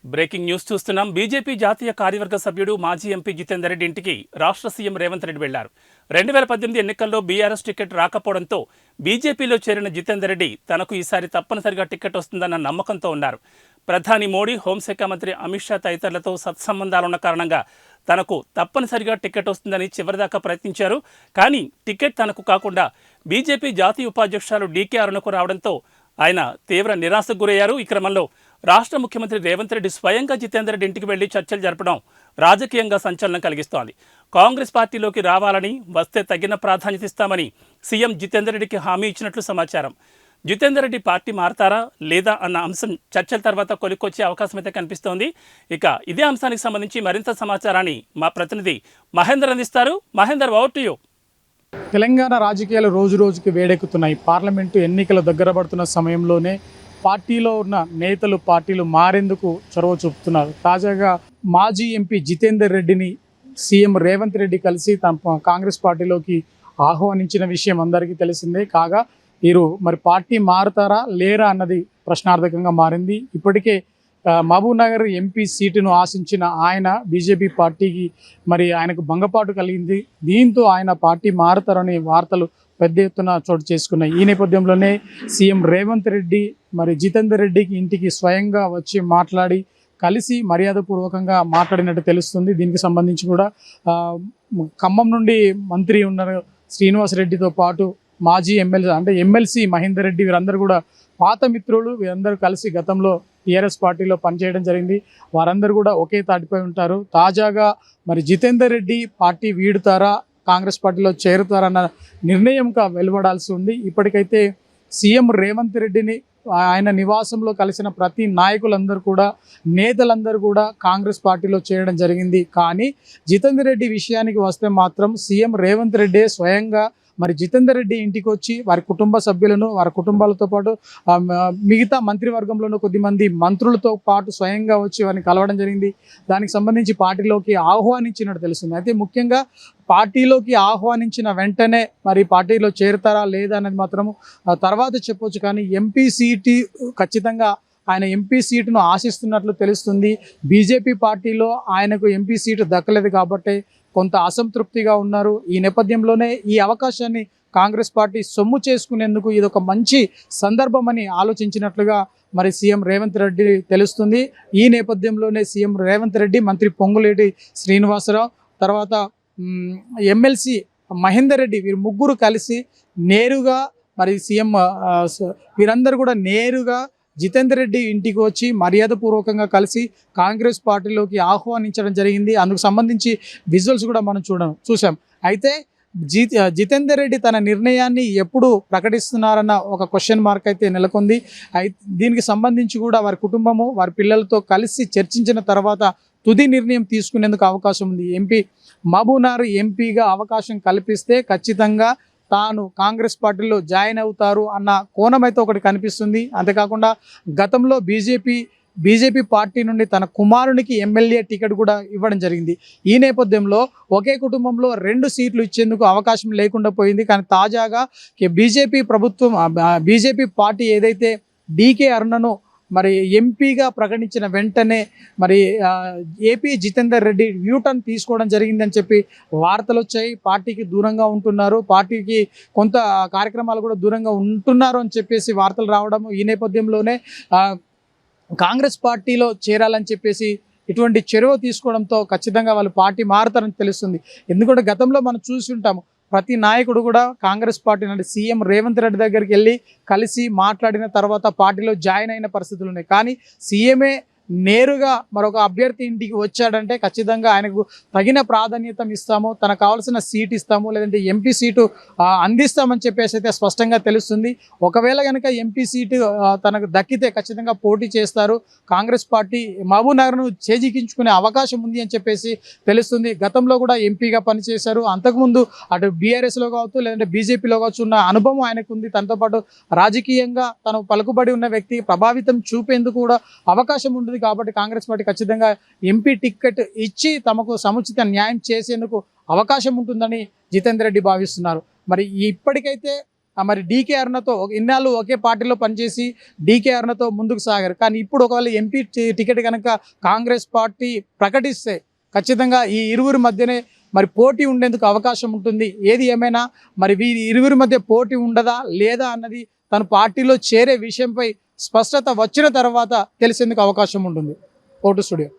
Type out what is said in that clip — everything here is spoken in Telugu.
బ్రేకింగ్ న్యూస్ చూస్తున్నాం. బీజేపీ జాతీయ కార్యవర్గ సభ్యుడు మాజీ ఎంపీ జితేందర్ రెడ్డి ఇంటికి రాష్ట్ర సీఎం రేవంత్ రెడ్డి వెళ్లారు. 2018 ఎన్నికల్లో బీఆర్ఎస్ టికెట్ రాకపోవడంతో బీజేపీలో చేరిన జితేందర్ రెడ్డి తనకు ఈసారి తప్పనిసరిగా టికెట్ వస్తుందన్న నమ్మకంతో ఉన్నారు. ప్రధాని మోడీ, హోంశాఖ మంత్రి అమిత్ షా తదితరులతో సత్సంబంధాలున్న కారణంగా తనకు తప్పనిసరిగా టికెట్ వస్తుందని చివరిదాకా ప్రయత్నించారు. కానీ టికెట్ తనకు కాకుండా బీజేపీ జాతీయ ఉపాధ్యక్షులు డీకే అరుణకు రావడంతో ఆయన తీవ్ర నిరాశకు గురయ్యారు. ఈ క్రమంలో రాష్ట్ర ముఖ్యమంత్రి రేవంత్ రెడ్డి స్వయంగా జితేందర్ రెడ్డి ఇంటికి వెళ్లి చర్చలు జరపడం రాజకీయంగా సంచలనం కలిగిస్తోంది. కాంగ్రెస్ పార్టీలోకి రావాలని, వస్తే తగిన ప్రాధాన్యత ఇస్తామని సీఎం జితేందర్ రెడ్డికి హామీ ఇచ్చినట్లు సమాచారం. జితేందర్ రెడ్డి పార్టీ మారతారా లేదా అన్న అంశం చర్చల తర్వాత కొలిక్కొచ్చే అవకాశం అయితే కనిపిస్తోంది. ఇక ఇదే అంశానికి సంబంధించి మరింత సమాచారాన్ని మా ప్రతినిధి మహేందర్ అందిస్తారు. Mahender, over to you. Telangana రాజకీయాలు రోజు రోజుకి వేడెక్కుతున్నాయి. పార్లమెంటు ఎన్నికలు దగ్గర పడుతున్న సమయంలోనే పార్టీలో ఉన్న నేతలు పార్టీలు మారేందుకు చొరవ చూపుతున్నారు. తాజాగా మాజీ ఎంపీ జితేందర్ రెడ్డిని సీఎం రేవంత్ రెడ్డి కలిసి తమ కాంగ్రెస్ పార్టీలోకి ఆహ్వానించిన విషయం అందరికీ తెలిసిందే. కాగా వీరు మరి పార్టీ మారుతారా లేరా అన్నది ప్రశ్నార్థకంగా మారింది. ఇప్పటికే మహబూబ్ నగర్ ఎంపీ సీటును ఆశించిన ఆయన బీజేపీ పార్టీకి మరి ఆయనకు భంగపాటు కలిగింది. దీంతో ఆయన పార్టీ మారుతారనే వార్తలు పెద్ద ఎత్తున చోటు చేసుకున్నాయి. ఈ నేపథ్యంలోనే సీఎం రేవంత్ రెడ్డి మరి జితేందర్ రెడ్డికి ఇంటికి స్వయంగా వచ్చి మాట్లాడి కలిసి మర్యాదపూర్వకంగా మాట్లాడినట్టు తెలుస్తుంది. దీనికి సంబంధించి కూడా ఖమ్మం నుండి మంత్రి ఉన్న శ్రీనివాస్ రెడ్డితో పాటు మాజీ ఎమ్మెల్సీ మహేందర్ రెడ్డి వీరందరూ కూడా పాత మిత్రులు. వీరందరూ కలిసి గతంలో టీఆర్ఎస్ పార్టీలో పనిచేయడం జరిగింది. వారందరూ కూడా ఒకే తాటిపై ఉంటారు. తాజాగా మరి జితేందర్ రెడ్డి పార్టీ వీడుతారా, కాంగ్రెస్ పార్టీలో చేరుతారన్న నిర్ణయంగా వెలువడాల్సి ఉంది. ఇప్పటికైతే సీఎం రేవంత్ రెడ్డిని ఆయన నివాసంలో కలిసిన ప్రతి నాయకులందరూ కూడా, నేతలందరూ కూడా కాంగ్రెస్ పార్టీలో చేరడం జరిగింది. కానీ జితేందర్ రెడ్డి విషయానికి వస్తే మాత్రం సీఎం రేవంత్ రెడ్డి స్వయంగా మరి జితేందర్ రెడ్డి ఇంటికి వచ్చి వారి కుటుంబ సభ్యులను, వారి కుటుంబాలతో పాటు మిగతా మంత్రివర్గంలోనూ కొద్దిమంది మంత్రులతో పాటు స్వయంగా వచ్చి వారిని కలవడం జరిగింది. దానికి సంబంధించి పార్టీలోకి ఆహ్వానించినట్టు తెలుస్తుంది. అయితే ముఖ్యంగా పార్టీలోకి ఆహ్వానించిన వెంటనే మరి పార్టీలో చేరుతారా లేదా అనేది మాత్రం తర్వాత చెప్పొచ్చు. కానీ ఎంపీ సీటు ఖచ్చితంగా ఆయన ఎంపీ సీటును ఆశిస్తున్నట్లు తెలుస్తుంది. బీజేపీ పార్టీలో ఆయనకు ఎంపీ సీటు దక్కలేదు కాబట్టి కొంత అసంతృప్తిగా ఉన్నారు. ఈ నేపథ్యంలోనే ఈ అవకాశాన్ని కాంగ్రెస్ పార్టీ సొమ్ము చేసుకునేందుకు ఇదొక మంచి సందర్భం అని ఆలోచించినట్లుగా మరి సీఎం రేవంత్ రెడ్డి తెలుస్తుంది. ఈ నేపథ్యంలోనే సీఎం రేవంత్ రెడ్డి, మంత్రి పొంగులేటి శ్రీనివాసరావు, తర్వాత ఎమ్మెల్సీ మహేందర్ రెడ్డి వీరు ముగ్గురు కలిసి నేరుగా మరి సీఎం వీరందరూ కూడా నేరుగా జితేందర్ రెడ్డి ఇంటికి వచ్చి మర్యాదపూర్వకంగా కలిసి కాంగ్రెస్ పార్టీలోకి ఆహ్వానించడం జరిగింది. అందుకు సంబంధించి విజువల్స్ కూడా మనం చూసాం. అయితే జితేందర్ రెడ్డి తన నిర్ణయాన్ని ఎప్పుడు ప్రకటిస్తున్నారన్న ఒక క్వశ్చన్ మార్క్ అయితే నెలకొంది. దీనికి సంబంధించి కూడా వారి కుటుంబము, వారి పిల్లలతో కలిసి చర్చించిన తర్వాత తుది నిర్ణయం తీసుకునేందుకు అవకాశం ఉంది. మహబూబ్ నగర్ ఎంపీగా అవకాశం కల్పిస్తే ఖచ్చితంగా తాను కాంగ్రెస్ పార్టీలో జాయిన్ అవుతారు అన్న కోణం అయితే ఒకటి కనిపిస్తుంది. అంతేకాకుండా గతంలో బీజేపీ పార్టీ నుండి తన కుమారునికి ఎమ్మెల్యే టికెట్ కూడా ఇవ్వడం జరిగింది. ఈ నేపథ్యంలో ఒకే కుటుంబంలో 2 సీట్లు ఇచ్చేందుకు అవకాశం లేకుండా పోయింది. కానీ తాజాగా బీజేపీ పార్టీ ఏదైతే డీకే అరుణను మరి ఎంపీగా ప్రకటించిన వెంటనే మరి ఏపీ జితేందర్ రెడ్డి యూటర్న్ తీసుకోవడం జరిగిందని చెప్పి వార్తలు వచ్చాయి. పార్టీకి దూరంగా ఉంటున్నారు, పార్టీకి కొంత కార్యక్రమాలు కూడా దూరంగా ఉంటున్నారు అని చెప్పేసి వార్తలు రావడము. ఈ నేపథ్యంలోనే కాంగ్రెస్ పార్టీలో చేరాలని చెప్పేసి ఇటువంటి చొరవ తీసుకోవడంతో ఖచ్చితంగా వాళ్ళు పార్టీ మారుతారని తెలుస్తుంది. ఎందుకంటే గతంలో మనం చూసి ఉంటాము, ప్రతి నాయకుడు కూడా కాంగ్రెస్ పార్టీ నుండి సీఎం రేవంత్ రెడ్డి దగ్గరికి వెళ్ళి కలిసి మాట్లాడిన తర్వాత పార్టీలో జాయిన్ అయిన పరిస్థితులు ఉన్నాయి. కానీ సీఎంఏ నేరుగా మరొక అభ్యర్థి ఇంటికి వచ్చాడంటే ఖచ్చితంగా ఆయనకు తగిన ప్రాధాన్యత ఇస్తాము, తనకు కావాల్సిన సీట్ ఇస్తాము, లేదంటే ఎంపీ సీటు అందిస్తామని చెప్పేసి అయితే స్పష్టంగా తెలుస్తుంది. ఒకవేళ కనుక ఎంపీ సీటు తనకు దక్కితే ఖచ్చితంగా పోటీ చేస్తారు. కాంగ్రెస్ పార్టీ మహబూబ్ నగర్ను చేజిక్కించుకునే అవకాశం ఉంది అని చెప్పేసి తెలుస్తుంది. గతంలో కూడా ఎంపీగా పనిచేశారు. అంతకుముందు అటు బీఆర్ఎస్లో కావచ్చు, లేదంటే బీజేపీలో కావచ్చు ఉన్న అనుభవం ఆయనకు ఉంది. తనతో పాటు రాజకీయంగా తను పలుకుబడి ఉన్న వ్యక్తి, ప్రభావితం చూపేందుకు కూడా అవకాశం ఉంటుంది. కాబట్టి కాంగ్రెస్ పార్టీ ఖచ్చితంగా ఎంపీ టికెట్ ఇచ్చి తమకు సముచిత న్యాయం చేసేందుకు అవకాశం ఉంటుందని జితేందర్ రెడ్డి భావిస్తున్నారు. మరి ఇప్పటికైతే మరి డీకే అరుణతో ఇన్నాళ్ళు ఒకే పార్టీలో పనిచేసి డీకే అరుణతో ముందుకు సాగారు. కానీ ఇప్పుడు ఒకవేళ ఎంపీ టికెట్ కనుక కాంగ్రెస్ పార్టీ ప్రకటిస్తే ఖచ్చితంగా ఈ ఇరువురి మధ్యనే మరి పోటీ ఉండేందుకు అవకాశం ఉంటుంది. ఏది ఏమైనా మరి వీరి ఇరువురి మధ్య పోటీ ఉండదా లేదా అన్నది తన పార్టీలో చేరే విషయంపై స్పష్టత వచ్చిన తర్వాత తెలిసేందుకు అవకాశం ఉంటుంది. Photo studio.